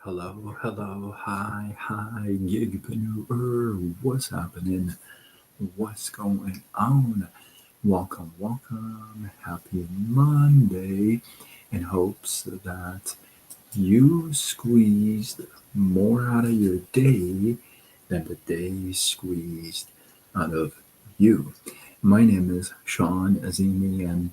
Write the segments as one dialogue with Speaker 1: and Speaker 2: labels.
Speaker 1: Hello, hi, gigpreneur. What's happening? What's going on? Welcome. Happy Monday. In hopes that you squeezed more out of your day than the day squeezed out of you. My name is Sean Azimi, and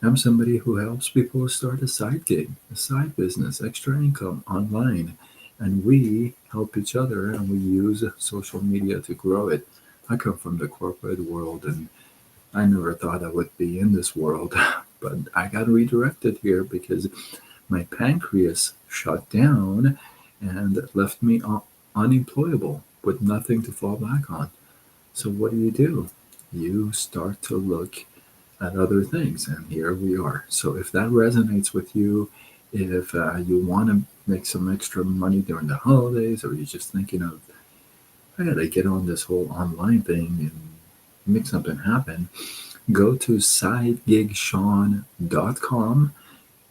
Speaker 1: I'm somebody who helps people start a side gig, a side business, extra income online. And we help each other and we use social media to grow it. I come from the corporate world and I never thought I would be in this world, but I got redirected here because my pancreas shut down and left me unemployable with nothing to fall back on. So, what do? You start to look at other things. And here we are. So if that resonates with you, if you want to make some extra money during the holidays, or you're just thinking of, I got to get on this whole online thing and make something happen, go to sidegigshawn.com,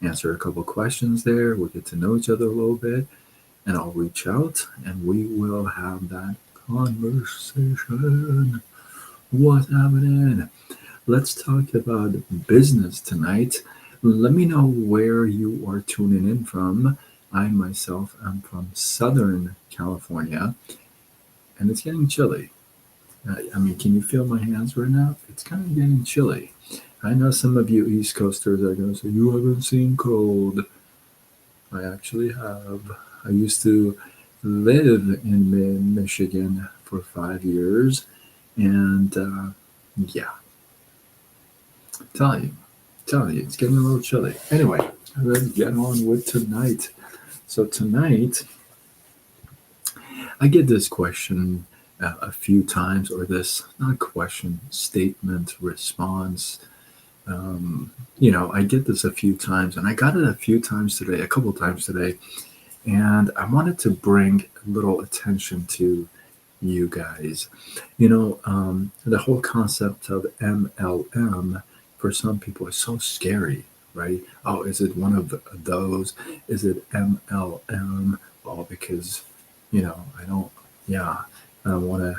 Speaker 1: answer a couple questions there. We'll get to know each other a little bit, and I'll reach out and we will have that conversation. What's happening? Let's talk about business tonight. Let me know where you are tuning in from. I myself am from Southern California, and it's getting chilly. Can you feel my hands right now? It's kind of getting chilly. I know some of you East Coasters are going to say, you haven't seen cold. I actually have. I used to live in Michigan for 5 years, and yeah, Tell you, it's getting a little chilly. Anyway, let's get on with tonight. So tonight, I get this question a few times, or this not question, statement, response. I get this a few times, and I got it a few times today, a couple times today, and I wanted to bring a little attention to you guys. The whole concept of MLM for some people is so scary, right? Oh, is it one of those? Is it MLM? Well, because, yeah, I don't want to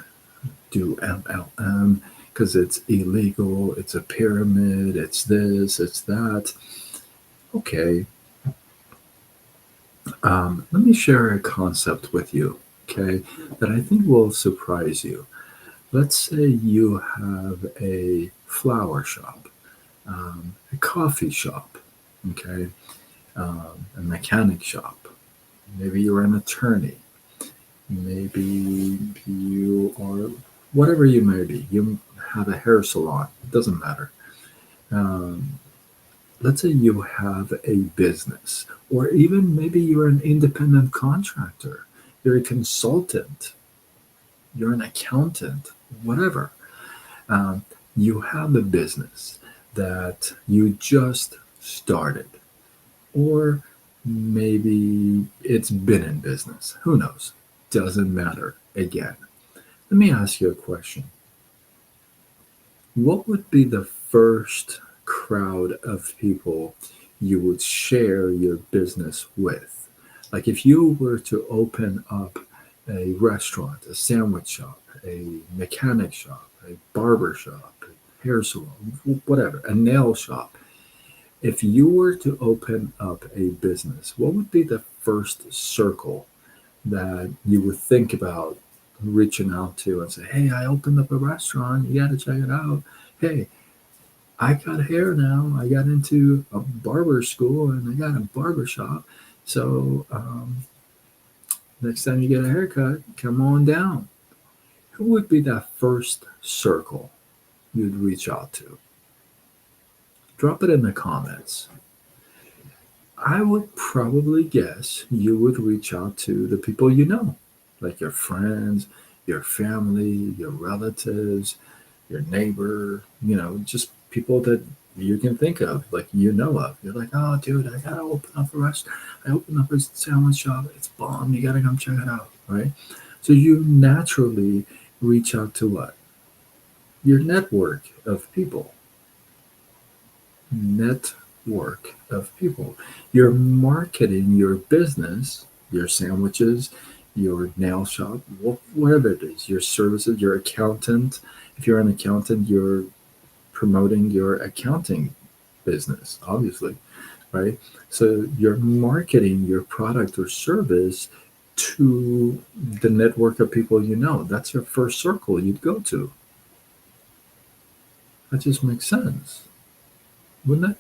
Speaker 1: do MLM because it's illegal, it's a pyramid, it's this, it's that. Okay, let me share a concept with you, okay, that I think will surprise you. Let's say you have a flower shop, a coffee shop, okay, a mechanic shop. Maybe you're an attorney. Maybe you are whatever you may be. You have a hair salon. It doesn't matter. Um, let's say you have a business, or even maybe you're an independent contractor. You're a consultant. You're an accountant. Whatever. Um, you have a business that you just started, or maybe it's been in business. Who knows? Doesn't matter. Again, let me ask you a question. What would be the first crowd of people you would share your business with? Like if you were to open up a restaurant, a sandwich shop, a mechanic shop, a barber shop, a hair salon, whatever, a nail shop. If you were to open up a business, what would be the first circle that you would think about reaching out to and say, hey, I opened up a restaurant. You got to check it out. Hey, I got hair now. I got into a barber school and I got a barber shop. So next time you get a haircut, come on down. Who would be that first circle you'd reach out to? Drop it in the comments. I would probably guess you would reach out to the people you know, like your friends, your family, your relatives, your neighbor, just people that you can think of, like of. You're like, oh, dude, I gotta open up a restaurant. I opened up a sandwich shop. It's bomb. You gotta come check it out, right? So you naturally reach out to what? Your network of people. Network of people. You're marketing your business your sandwiches, your nail shop, whatever it is, your services, your accountant. If you're an accountant, you're promoting your accounting business, obviously, right? So you're marketing your product or service to the network of people you know. That's your first circle you'd go to. That just makes sense, wouldn't it?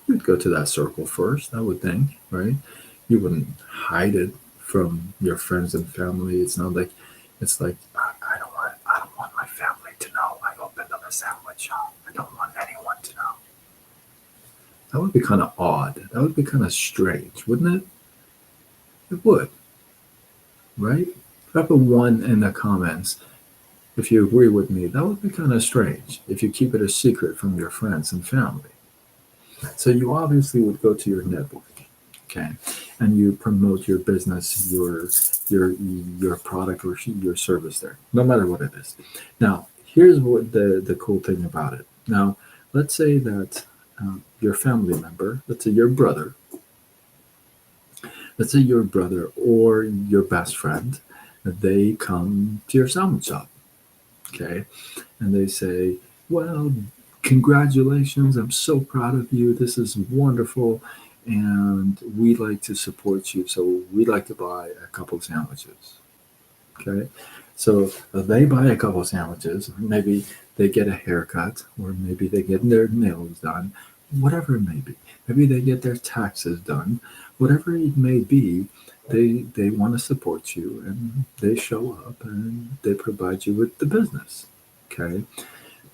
Speaker 1: You'd go to that circle first, I would think, right? You wouldn't hide it from your friends and family. It's not like it's like I don't want my family to know I opened up a sandwich shop. I don't want anyone to know. That would be kind of odd. That would be kind of strange, wouldn't it? It would, right? Drop a one in the comments if you agree with me. That would be kind of strange if you keep it a secret from your friends and family. So you obviously would go to your network, okay, and you promote your business, your product or your service there, no matter what it is. Now, here's what the cool thing about it. Now, let's say that your family member, let's say your brother or your best friend, they come to your sandwich shop, okay, and they say, well, congratulations, I'm so proud of you, this is wonderful, and we'd like to support you, so we'd like to buy a couple sandwiches. Okay, so they buy a couple sandwiches, maybe they get a haircut, or maybe they get their nails done, whatever it may be. Maybe they get their taxes done, whatever it may be. They want to support you, and they show up and they provide you with the business. Okay,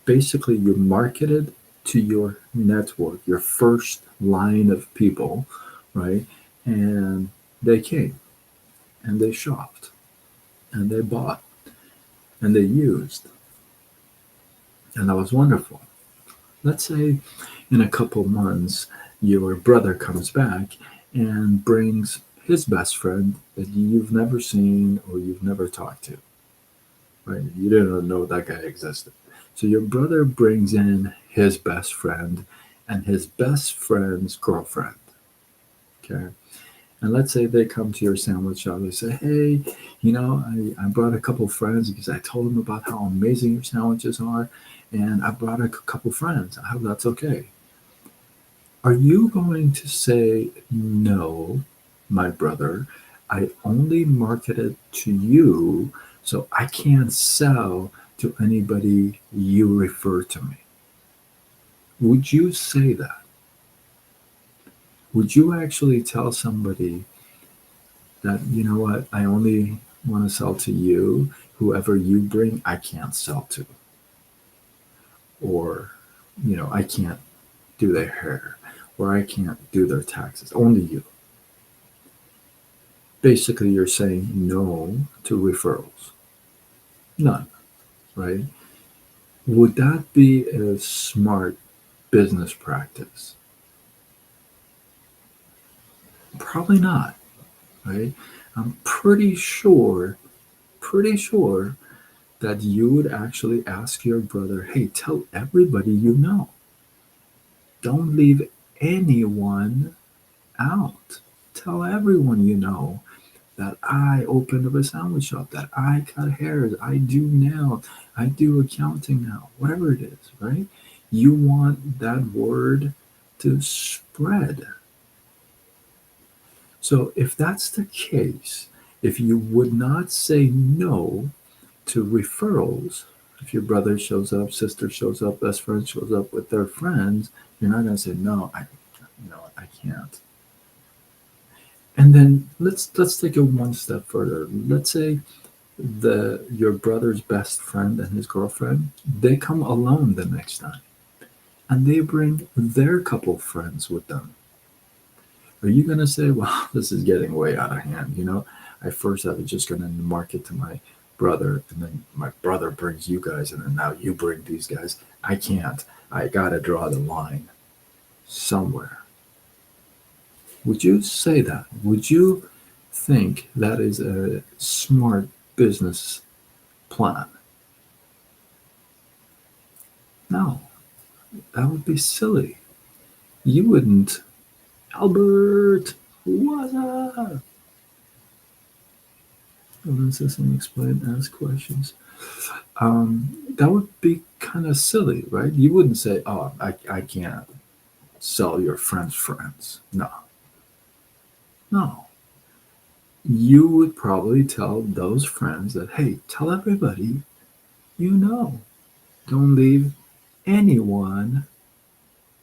Speaker 1: basically you marketed to your network, your first line of people, right? And they came and they shopped and they bought and they used. And that was wonderful. Let's say in a couple months, your brother comes back and brings his best friend that you've never seen or you've never talked to, right? You didn't know that guy existed. So your brother brings in his best friend and his best friend's girlfriend. Okay. And let's say they come to your sandwich shop. They say, hey, I brought a couple friends because I told them about how amazing your sandwiches are. And I brought a couple friends. I hope that's okay. Are you going to say, no, my brother, I only marketed to you, so I can't sell to anybody you refer to me? Would you say that? Would you actually tell somebody that, you know what, I only want to sell to you, whoever you bring, I can't sell to? Or, I can't do their hair, or I can't do their taxes, only you. Basically, you're saying no to referrals. None, right? Would that be a smart business practice? Probably not, right? I'm pretty sure that you would actually ask your brother, hey, tell everybody you know. Don't leave anyone out. Tell everyone you know that I opened up a sandwich shop, that I cut hairs, I do nails, I do accounting now, whatever it is, right? You want that word to spread. So if that's the case, if you would not say no to referrals, if your brother shows up, sister shows up, best friend shows up with their friends, you're not going to say no. I can't. And then let's take it one step further. Let's say your brother's best friend and his girlfriend, they come alone the next time, and they bring their couple friends with them. Are you going to say, well, this is getting way out of hand? I first I was just going to market to my brother, and then my brother brings you guys, and then now you bring these guys. I can't. I got to draw the line somewhere. Would you say that? Would you think that is a smart business plan? No, that would be silly. You wouldn't Albert, what's up? Listen, explain, ask questions. That would be kind of silly, right? You wouldn't say, "Oh, I can't sell your friend's friends." No, no. You would probably tell those friends that, hey, tell everybody you know. Don't leave anyone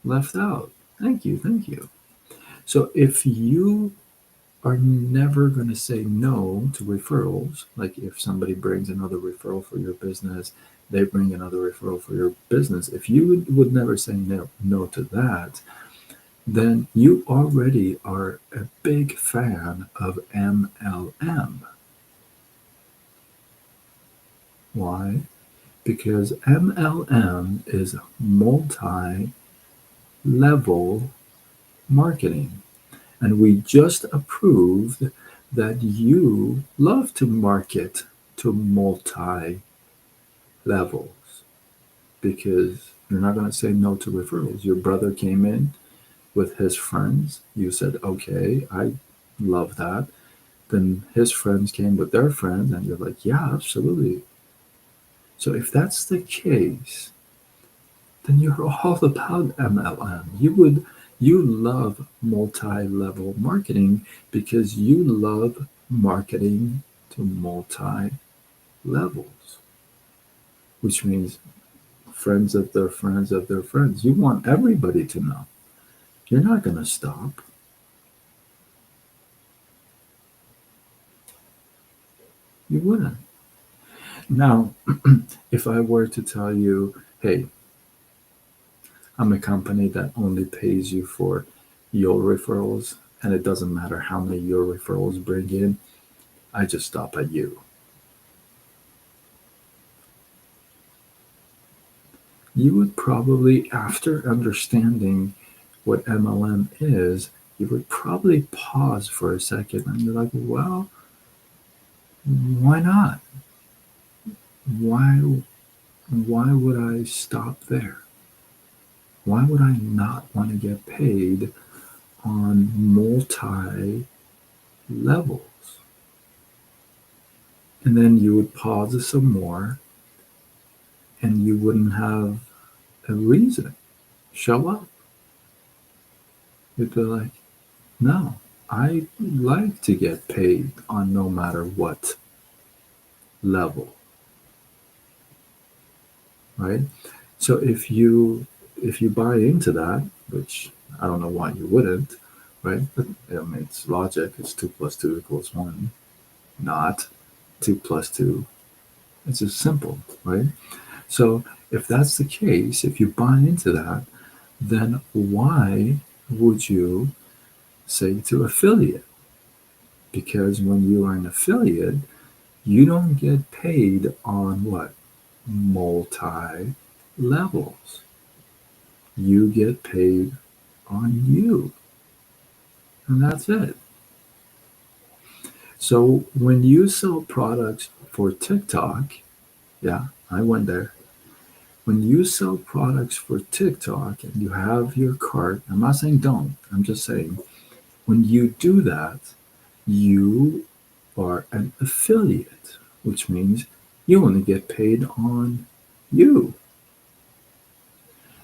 Speaker 1: left out. Thank you, thank you. So if you are never going to say no to referrals, like if somebody brings another referral for your business, they bring another referral for your business, if you would never say no to that, then you already are a big fan of MLM. Why? Because MLM is multi level marketing. And we just approved that you love to market to multi levels because you're not going to say no to referrals. Your brother came in with his friends. You said, okay, I love that. Then his friends came with their friends, and you're like, yeah, absolutely. So if that's the case, then you're all about MLM. You love multi-level marketing because you love marketing to multi levels, which means friends of their friends of their friends. You want everybody to know. You're not going to stop. You wouldn't. Now, if I were to tell you, hey, I'm a company that only pays you for your referrals, and it doesn't matter how many your referrals bring in, I just stop at you. You would probably, after understanding what MLM is, you would probably pause for a second and you're like, well, why not? Why why would I stop there? Why would I not want to get paid on multi levels? And then you would pause some more and you wouldn't have a reason. Show up. You'd be like, no, I like to get paid on no matter what level, right? So if you buy into that, which I don't know why you wouldn't, right? But I mean, it's logic. It's 2 + 2 = 1, not 2 + 2. It's just simple, right? So if that's the case, if you buy into that, then why would you say to affiliate? Because when you are an affiliate, you don't get paid on what? Multi levels. You get paid on you. And that's it. So when you sell products for TikTok, yeah, I went there. When you sell products for TikTok and you have your cart, I'm not saying don't, I'm just saying when you do that, you are an affiliate, which means you only get paid on you.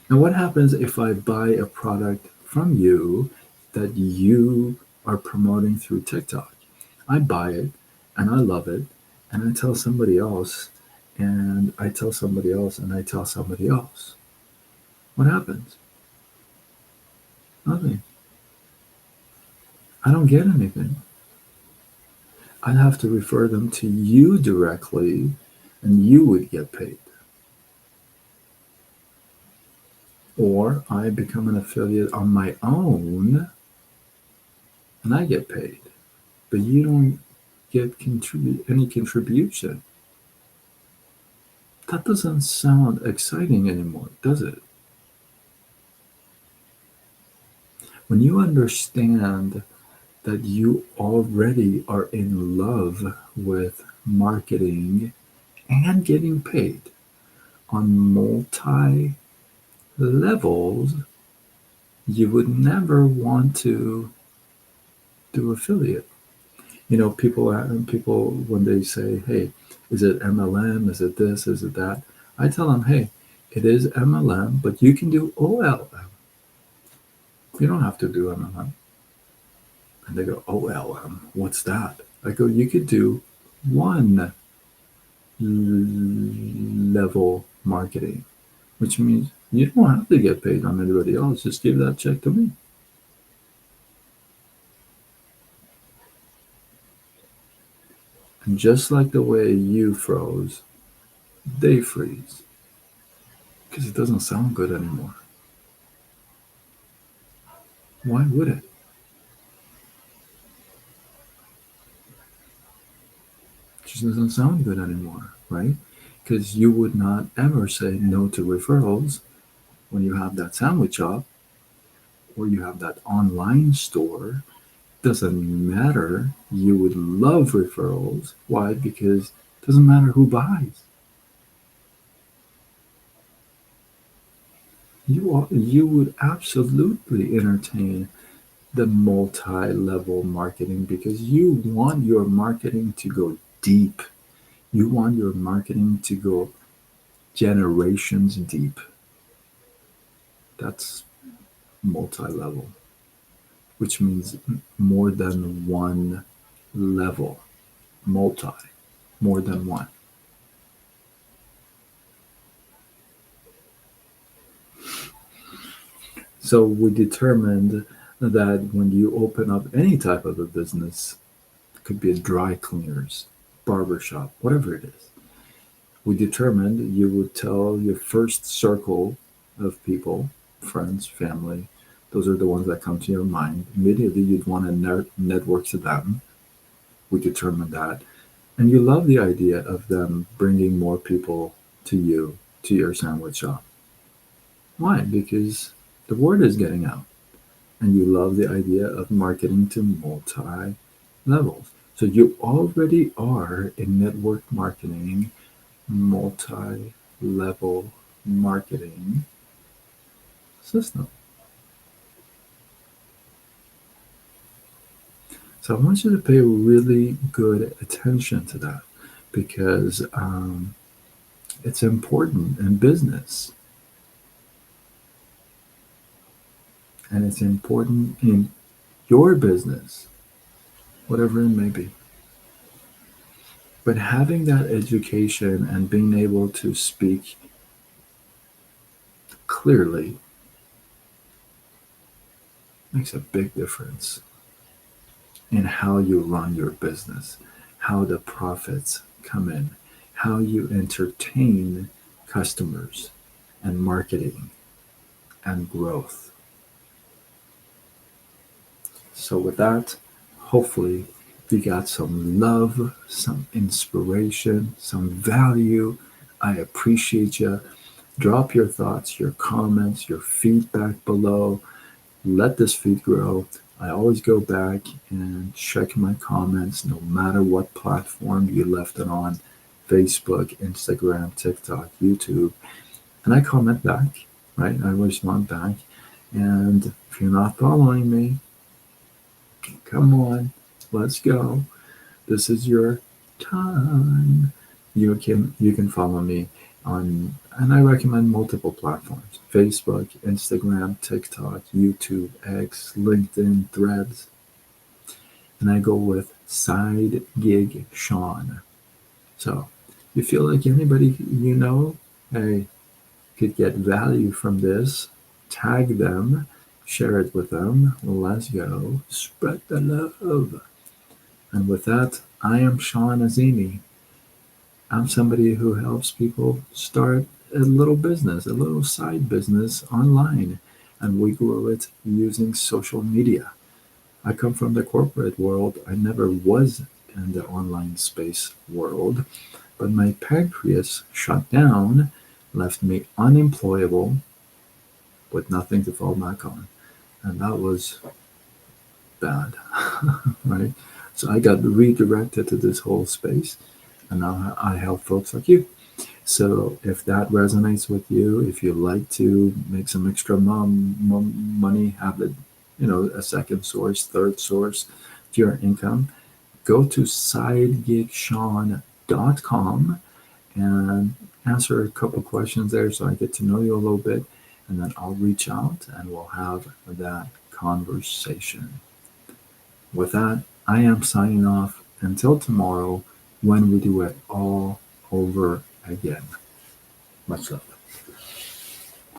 Speaker 1: Now, what happens if I buy a product from you that you are promoting through TikTok? I buy it and I love it, and I tell somebody else, and I tell somebody else, and I tell somebody else. What happens? Nothing. I don't get anything. I'd have to refer them to you directly, and you would get paid. Or I become an affiliate on my own and I get paid. But you don't get any contribution. That doesn't sound exciting anymore, does it? When you understand that you already are in love with marketing and getting paid on multi levels, you would never want to do affiliate. People when they say, "Hey, is it MLM? Is it this? Is it that?" I tell them, "Hey, it is MLM, but you can do OLM. You don't have to do MLM." And they go, "OLM, what's that?" I go, "You could do one level marketing, which means you don't have to get paid on anybody else. Just give that check to me." And just like the way you froze, they freeze because it doesn't sound good anymore. Why would it? It just doesn't sound good anymore, right? Because you would not ever say no to referrals when you have that sandwich shop or you have that online store. Doesn't matter. You would love referrals. Why? Because it doesn't matter who buys. You would absolutely entertain the multi-level marketing because you want your marketing to go deep. You want your marketing to go generations deep. That's multi-level, which means more than one level. Multi, more than one. So we determined that when you open up any type of a business, it could be a dry cleaners, barbershop, whatever it is, we determined you would tell your first circle of people, friends, family, those are the ones that come to your mind. Immediately, you'd want to network to them. We determined that. And you love the idea of them bringing more people to you, to your sandwich shop. Why? Because the word is getting out. And you love the idea of marketing to multi levels. So you already are in network marketing, multi level marketing system. So I want you to pay really good attention to that because it's important in business and it's important in your business, whatever it may be. But having that education and being able to speak clearly makes a big difference in how you run your business, how the profits come in, how you entertain customers, and marketing and growth. So, with that, hopefully, you got some love, some inspiration, some value. I appreciate you. Drop your thoughts, your comments, your feedback below. Let this feed grow. I always go back and check my comments no matter what platform you left it on, Facebook, Instagram, TikTok, YouTube. And I comment back, right? I respond back. And if you're not following me, come on, let's go. This is your time. You can follow me on, and I recommend multiple platforms: Facebook, Instagram, TikTok, YouTube, X, LinkedIn, Threads. And I go with Side Gig Sean. So you feel like anybody hey, could get value from this, tag them, share it with them. Let's go. Spread the love. And with that, I am Sean Azimi. I'm somebody who helps people start a little business, a little side business online, and we grow it using social media. I come from the corporate world. I never was in the online space world, but my pancreas shut down, left me unemployable with nothing to fall back on. And that was bad, right? So I got redirected to this whole space, and now I help folks like you. So if that resonates with you, if you like to make some extra money, have a second source, third source to your income, go to sidegeeksean.com and answer a couple questions there so I get to know you a little bit, and then I'll reach out and we'll have that conversation. With that, I am signing off until tomorrow when we do it all over again. Much love.